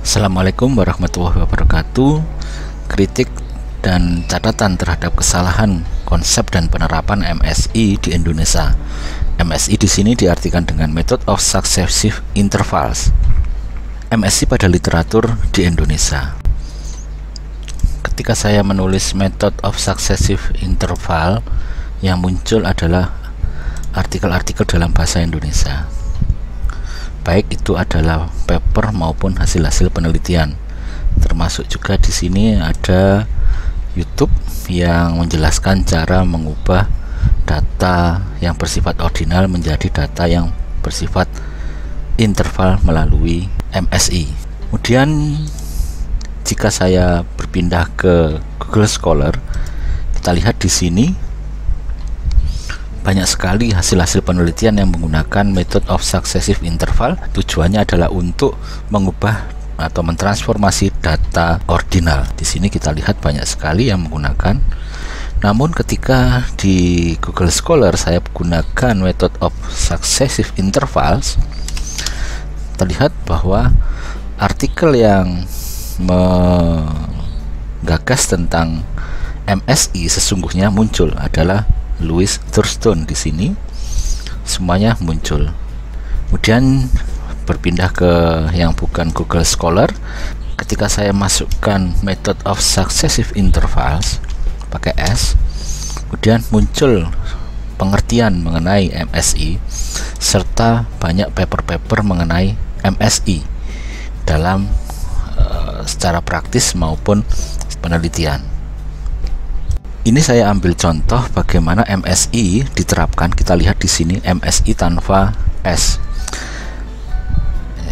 Assalamualaikum warahmatullahi wabarakatuh. Kritik dan catatan terhadap kesalahan konsep dan penerapan MSI di Indonesia. MSI di sini diartikan dengan Method of Successive Intervals. MSI pada literatur di Indonesia. Ketika saya menulis Method of Successive Interval, yang muncul adalah artikel-artikel dalam bahasa Indonesia. Baik itu adalah paper maupun hasil-hasil penelitian. Termasuk juga di sini ada YouTube yang menjelaskan cara mengubah data yang bersifat ordinal menjadi data yang bersifat interval melalui MSI. Kemudian jika saya berpindah ke Google Scholar, kita lihat di sini banyak sekali hasil-hasil penelitian yang menggunakan Method of Successive Interval. Tujuannya adalah untuk mengubah atau mentransformasi data ordinal. Di sini kita lihat banyak sekali yang menggunakan. Namun ketika di Google Scholar saya gunakan Method of Successive Intervals, terlihat bahwa artikel yang menggagas tentang MSI sesungguhnya muncul adalah Louis Thurston. Di sini semuanya muncul. Kemudian berpindah ke yang bukan Google Scholar, ketika saya masukkan Method of Successive Intervals pakai S, kemudian muncul pengertian mengenai MSI serta banyak paper-paper mengenai MSI dalam secara praktis maupun penelitian. Ini saya ambil contoh bagaimana MSI diterapkan. Kita lihat di sini MSI tanpa S.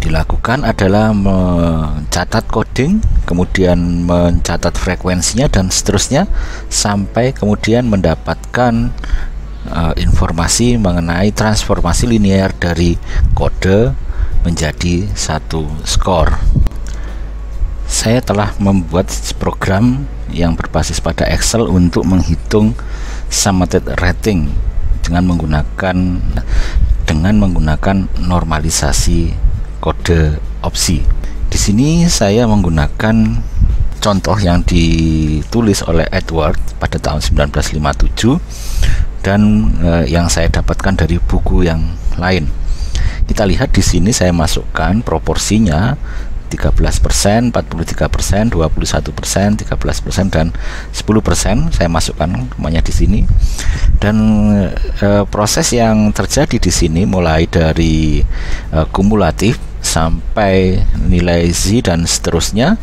Dilakukan adalah mencatat coding, kemudian mencatat frekuensinya dan seterusnya sampai kemudian mendapatkan informasi mengenai transformasi linear dari kode menjadi satu skor. Saya telah membuat program yang berbasis pada Excel untuk menghitung summated rating dengan menggunakan normalisasi kode opsi. Di sini saya menggunakan contoh yang ditulis oleh Edward pada tahun 1957 dan yang saya dapatkan dari buku yang lain. Kita lihat di sini saya masukkan proporsinya 13%, 43%, 21%, 13%, dan 10%. Saya masukkan semuanya di sini. Dan proses yang terjadi di sini mulai dari kumulatif sampai nilai Z dan seterusnya,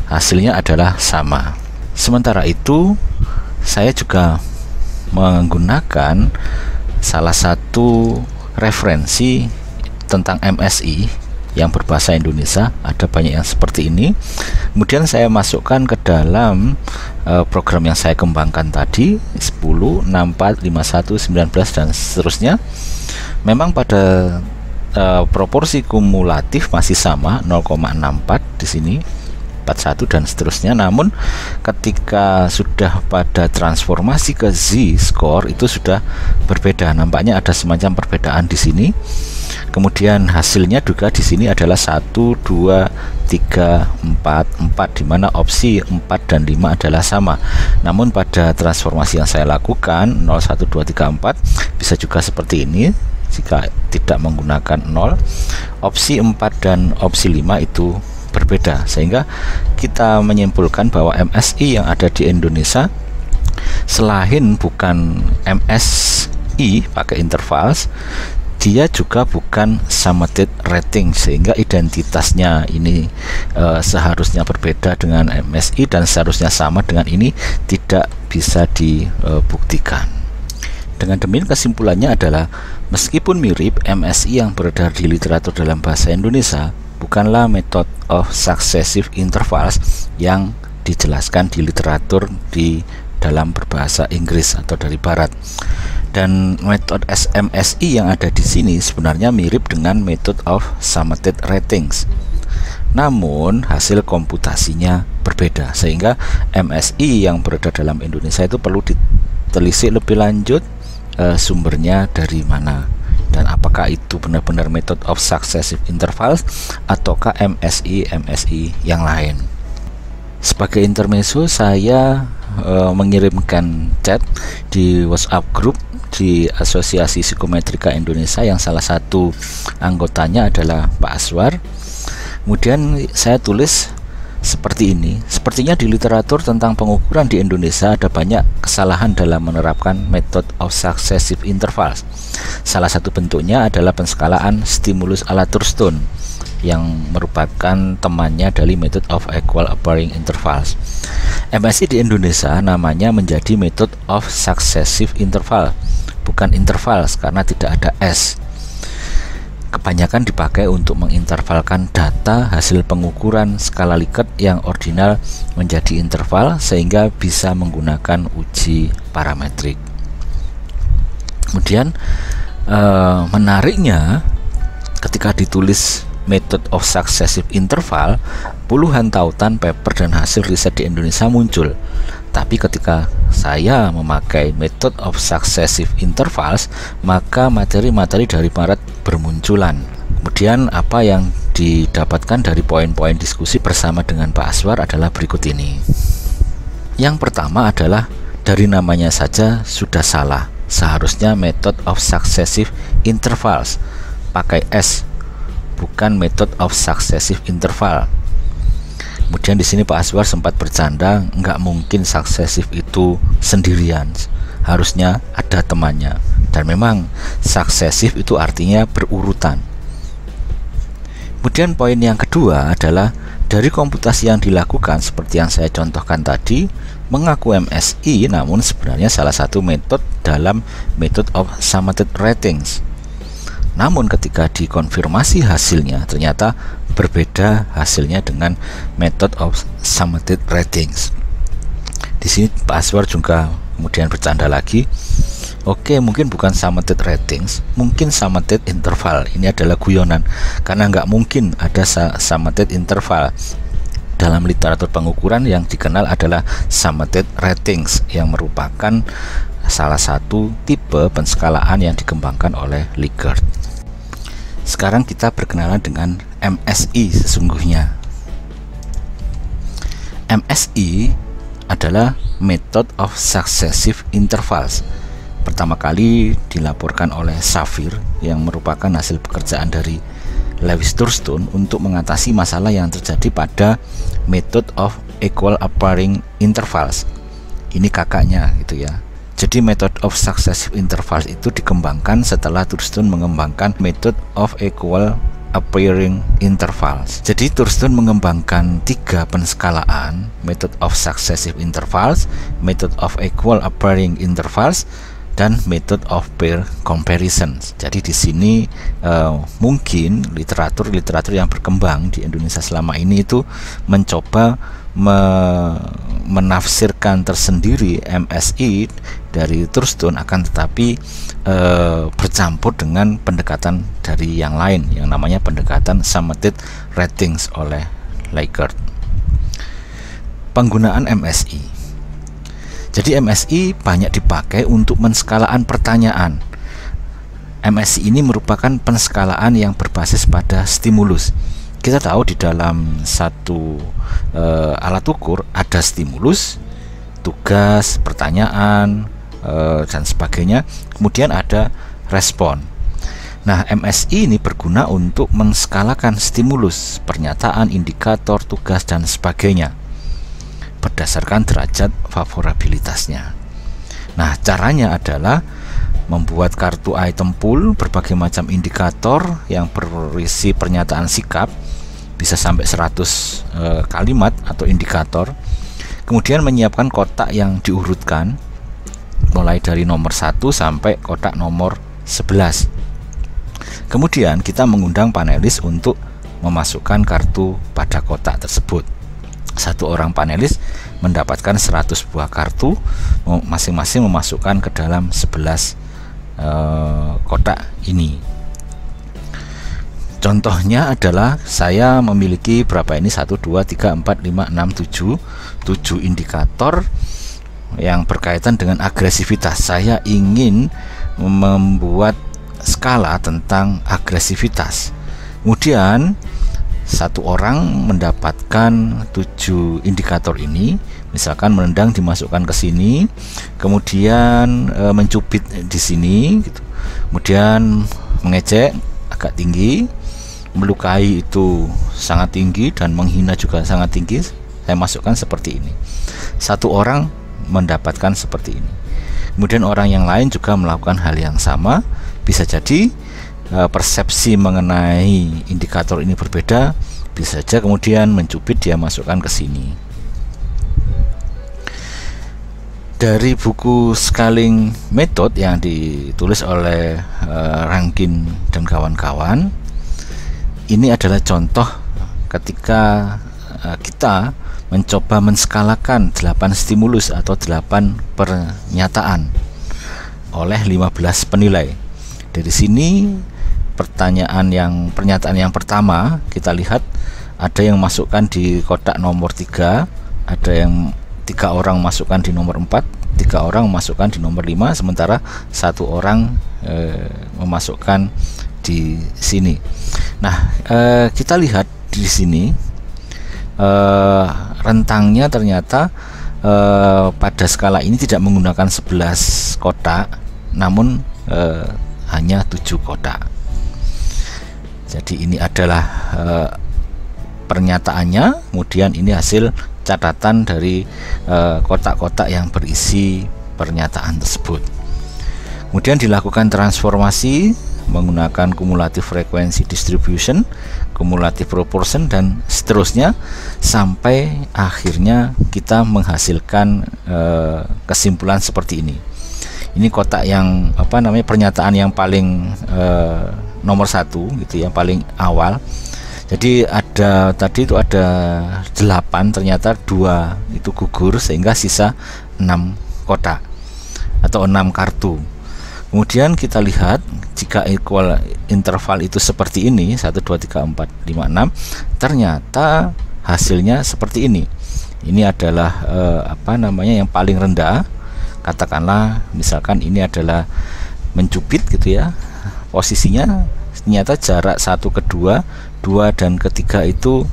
hasilnya adalah sama. Sementara itu, saya juga menggunakan salah satu referensi tentang MSI yang berbahasa Indonesia. Ada banyak yang seperti ini. Kemudian saya masukkan ke dalam program yang saya kembangkan tadi, 10, 64, 51, 19 dan seterusnya. Memang pada proporsi kumulatif masih sama 0,64 di sini, 41 dan seterusnya. Namun ketika sudah pada transformasi ke Z score itu sudah berbeda. Nampaknya ada semacam perbedaan di sini. Kemudian hasilnya juga di sini adalah 1, 2, 3, 4, 4, di mana opsi 4 dan 5 adalah sama. Namun pada transformasi yang saya lakukan 0, 1, 2, 3, 4 bisa juga seperti ini jika tidak menggunakan 0. Opsi 4 dan opsi 5 itu berbeda, sehingga kita menyimpulkan bahwa MSI yang ada di Indonesia selain bukan MSI pakai intervals, dia juga bukan summated rating, sehingga identitasnya ini seharusnya berbeda dengan MSI dan seharusnya sama dengan ini tidak bisa dibuktikan. Dengan demikian kesimpulannya adalah meskipun mirip, MSI yang beredar di literatur dalam bahasa Indonesia bukanlah Method of Successive Intervals yang dijelaskan di literatur di dalam berbahasa Inggris atau dari Barat. Dan metode MSI yang ada di sini sebenarnya mirip dengan Method of Summated Ratings. Namun hasil komputasinya berbeda, sehingga MSI yang beredar dalam Indonesia itu perlu ditelisik lebih lanjut sumbernya dari mana. dan apakah itu benar-benar method of successive intervals ataukah MSI yang lain. Sebagai intermezzo, saya mengirimkan chat di WhatsApp group di Asosiasi Psikometrika Indonesia yang salah satu anggotanya adalah Pak Aswar. Kemudian saya tulis seperti ini: sepertinya di literatur tentang pengukuran di Indonesia ada banyak kesalahan dalam menerapkan method of successive intervals. Salah satu bentuknya adalah penskalaan stimulus ala Thurston yang merupakan temannya dari method of equal appearing intervals. MSI di Indonesia namanya menjadi method of successive interval, bukan intervals karena tidak ada S. Kebanyakan dipakai untuk mengintervalkan data hasil pengukuran skala Likert yang ordinal menjadi interval sehingga bisa menggunakan uji parametrik. Kemudian menariknya, ketika ditulis method of successive interval, puluhan tautan paper dan hasil riset di Indonesia muncul. Tapi ketika saya memakai method of successive intervals, maka materi-materi dari barat bermunculan. Kemudian apa yang didapatkan dari poin-poin diskusi bersama dengan Pak Aswar adalah berikut ini. Yang pertama adalah dari namanya saja sudah salah. Seharusnya method of successive intervals, pakai S, bukan method of successive interval. Kemudian di sini Pak Aswar sempat bercanda, nggak mungkin successive itu sendirian, harusnya ada temannya. Dan memang successive itu artinya berurutan. Kemudian poin yang kedua adalah dari komputasi yang dilakukan seperti yang saya contohkan tadi, mengaku MSI namun sebenarnya salah satu metode dalam method of summated ratings. Namun ketika dikonfirmasi hasilnya ternyata berbeda hasilnya dengan method of summated ratings. Di sini Pak Aswar juga kemudian bercanda lagi. Oke, mungkin bukan summated ratings, mungkin summated interval. Ini adalah guyonan karena nggak mungkin ada summated interval. Dalam literatur pengukuran yang dikenal adalah summated ratings yang merupakan salah satu tipe penskalaan yang dikembangkan oleh Likert. Sekarang kita berkenalan dengan MSI sesungguhnya. MSI adalah Method of Successive Intervals. Pertama kali dilaporkan oleh Shafir yang merupakan hasil pekerjaan dari Lewis Thurston untuk mengatasi masalah yang terjadi pada method of equal appearing intervals. Ini kakaknya gitu ya. Jadi method of successive intervals itu dikembangkan setelah Thurston mengembangkan method of equal appearing intervals. Jadi Thurston mengembangkan 3 penskalaan, method of successive intervals, method of equal appearing intervals, dan method of pair comparisons. Jadi di sini mungkin literatur yang berkembang di Indonesia selama ini itu mencoba menafsirkan tersendiri MSI dari Thurston, akan tetapi bercampur dengan pendekatan dari yang lain yang namanya pendekatan summated ratings oleh Likert. Penggunaan MSI. Jadi MSI banyak dipakai untuk menskalaan pertanyaan. MSI ini merupakan penskalaan yang berbasis pada stimulus. Kita tahu di dalam satu alat ukur ada stimulus, tugas, pertanyaan, dan sebagainya. Kemudian ada respon. Nah, MSI ini berguna untuk menskalakan stimulus, pernyataan, indikator, tugas, dan sebagainya berdasarkan derajat favorabilitasnya. Nah, caranya adalah membuat kartu item pool berbagai macam indikator yang berisi pernyataan sikap, bisa sampai 100 kalimat atau indikator. Kemudian menyiapkan kotak yang diurutkan mulai dari nomor 1 sampai kotak nomor 11. Kemudian kita mengundang panelis untuk memasukkan kartu pada kotak tersebut. Satu orang panelis mendapatkan 100 buah kartu, masing-masing memasukkan ke dalam 11 kotak ini. Contohnya adalah saya memiliki berapa ini, 1, 2, 3, 4, 5, 6, 7 indikator yang berkaitan dengan agresivitas. Saya ingin membuat skala tentang agresivitas. Kemudian satu orang mendapatkan 7 indikator ini, misalkan menendang dimasukkan ke sini, kemudian mencubit di sini gitu. Kemudian mengejek agak tinggi, melukai itu sangat tinggi, dan menghina juga sangat tinggi. Saya masukkan seperti ini. Satu orang mendapatkan seperti ini. Kemudian orang yang lain juga melakukan hal yang sama. Bisa jadi persepsi mengenai indikator ini berbeda. Bisa saja kemudian mencubit dia masukkan ke sini. Dari buku Scaling Method yang ditulis oleh Rankin dan kawan-kawan, ini adalah contoh ketika kita mencoba menskalakan 8 stimulus atau 8 pernyataan oleh 15 penilai. Dari sini pernyataan yang pertama kita lihat ada yang masukkan di kotak nomor 3, ada yang 3 orang masukkan di nomor 4, 3 orang masukkan di nomor 5, sementara 1 orang memasukkan di sini. Nah, kita lihat di sini rentangnya ternyata pada skala ini tidak menggunakan 11 kotak, namun hanya 7 kotak. Jadi ini adalah pernyataannya, kemudian ini hasil catatan dari kotak-kotak yang berisi pernyataan tersebut. Kemudian dilakukan transformasi menggunakan cumulative frequency distribution, cumulative proportion, dan seterusnya sampai akhirnya kita menghasilkan kesimpulan seperti ini. Ini kotak yang pernyataan yang paling nomor 1 gitu ya, paling awal. Jadi tadi itu ada 8, ternyata 2 itu gugur sehingga sisa 6 kotak atau 6 kartu. Kemudian kita lihat jika equal interval itu seperti ini 1, 2, 3, 4, 5, 6, ternyata hasilnya seperti ini. Ini adalah yang paling rendah. Katakanlah misalkan ini adalah mencubit gitu ya. Posisinya ternyata jarak 1 ke 2, 2 dan ketiga itu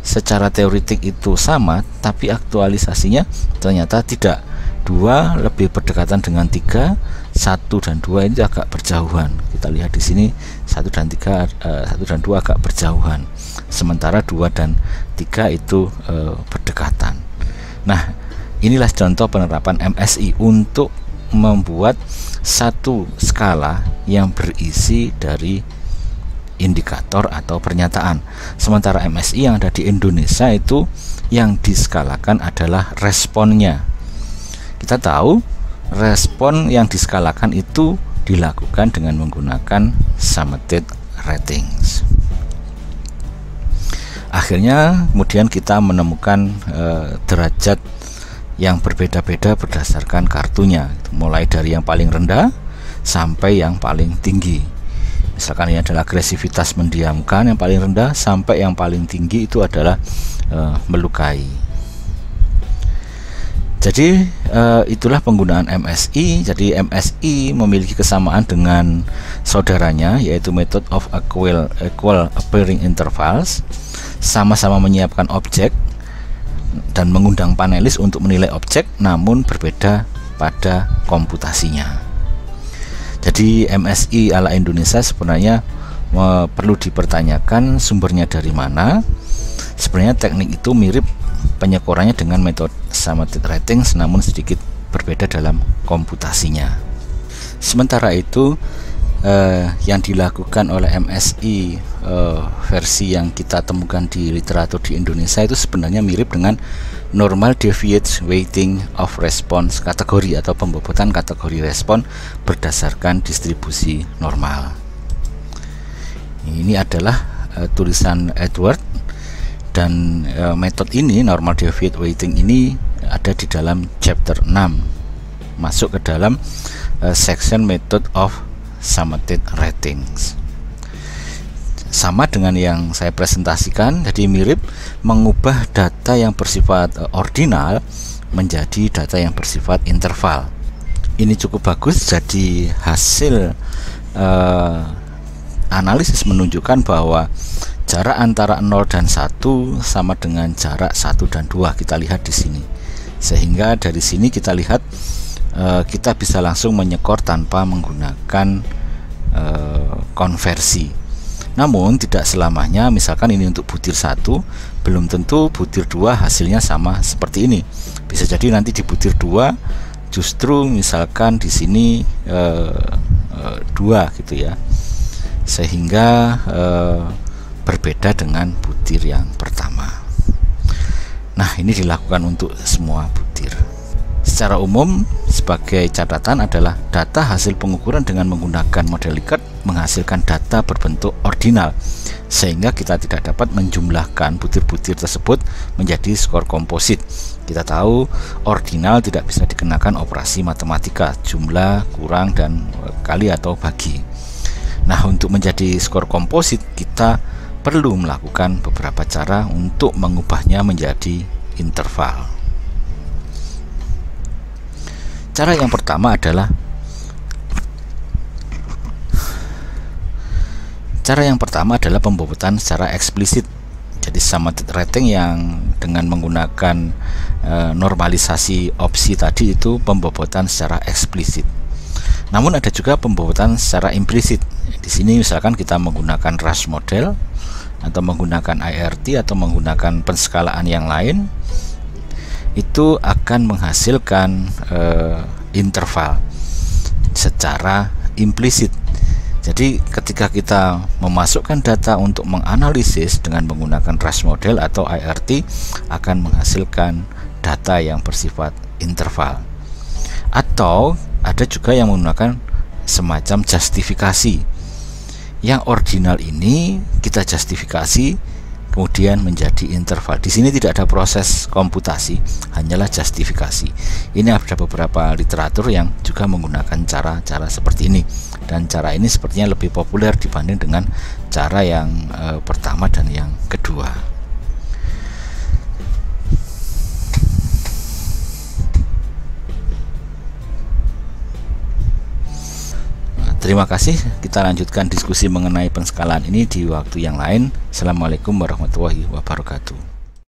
secara teoretik itu sama, tapi aktualisasinya ternyata tidak. 2 lebih berdekatan dengan 3, 1 dan 2 ini agak berjauhan. Kita lihat di sini 1 dan 2 agak berjauhan, sementara 2 dan 3 itu berdekatan. Nah, inilah contoh penerapan MSI untuk membuat satu skala yang berisi dari indikator atau pernyataan. Sementara MSI yang ada di Indonesia itu yang diskalakan adalah responnya. Kita tahu respon yang diskalakan itu dilakukan dengan menggunakan summated ratings. Akhirnya kemudian kita menemukan derajat yang berbeda-beda berdasarkan kartunya, mulai dari yang paling rendah sampai yang paling tinggi. Misalkan ini adalah agresivitas mendiamkan yang paling rendah, sampai yang paling tinggi itu adalah melukai. Jadi itulah penggunaan MSI. Jadi MSI memiliki kesamaan dengan saudaranya, yaitu method of equal appearing intervals. Sama-sama menyiapkan objek dan mengundang panelis untuk menilai objek, namun berbeda pada komputasinya. Jadi MSI ala Indonesia sebenarnya perlu dipertanyakan sumbernya dari mana. Sebenarnya teknik itu mirip penyekorannya dengan metode summated ratings, namun sedikit berbeda dalam komputasinya. Sementara itu yang dilakukan oleh MSI versi yang kita temukan di literatur di Indonesia itu sebenarnya mirip dengan normal deviate weighting of response kategori atau pembobotan kategori respon berdasarkan distribusi normal. Ini adalah tulisan Edward, dan metode ini, normal deviate weighting ini ada di dalam chapter 6, masuk ke dalam section method of summated ratings. Sama dengan yang saya presentasikan, jadi mirip mengubah data yang bersifat ordinal menjadi data yang bersifat interval. Ini cukup bagus, jadi hasil analisis menunjukkan bahwa jarak antara 0 dan 1 sama dengan jarak 1 dan 2. Kita lihat di sini. Sehingga dari sini kita lihat kita bisa langsung menyekor tanpa menggunakan konversi. Namun tidak selamanya, misalkan ini untuk butir 1, belum tentu butir 2 hasilnya sama seperti ini. Bisa jadi nanti di butir 2 justru misalkan di sini 2 gitu ya, sehingga berbeda dengan butir yang pertama. Nah, ini dilakukan untuk semua butir. Secara umum, sebagai catatan adalah data hasil pengukuran dengan menggunakan model Likert menghasilkan data berbentuk ordinal, sehingga kita tidak dapat menjumlahkan butir-butir tersebut menjadi skor komposit. Kita tahu ordinal tidak bisa dikenakan operasi matematika, jumlah, kurang, dan kali atau bagi. Nah, untuk menjadi skor komposit kita perlu melakukan beberapa cara untuk mengubahnya menjadi interval. Cara yang pertama adalah pembobotan secara eksplisit. Jadi summated rating yang dengan menggunakan normalisasi opsi tadi itu pembobotan secara eksplisit. Namun ada juga pembobotan secara implisit. Di sini misalkan kita menggunakan Rush model atau menggunakan IRT atau menggunakan penskalaan yang lain, itu akan menghasilkan interval secara implisit. Jadi ketika kita memasukkan data untuk menganalisis dengan menggunakan Rush model atau IRT, akan menghasilkan data yang bersifat interval. Atau ada juga yang menggunakan semacam justifikasi. Yang ordinal ini kita justifikasi kemudian menjadi interval. Di sini tidak ada proses komputasi, hanyalah justifikasi. Ini ada beberapa literatur yang juga menggunakan cara-cara seperti ini, dan cara ini sepertinya lebih populer dibanding dengan cara yang pertama dan yang kedua. Terima kasih. Kita lanjutkan diskusi mengenai penskalaan ini di waktu yang lain. Assalamualaikum warahmatullahi wabarakatuh.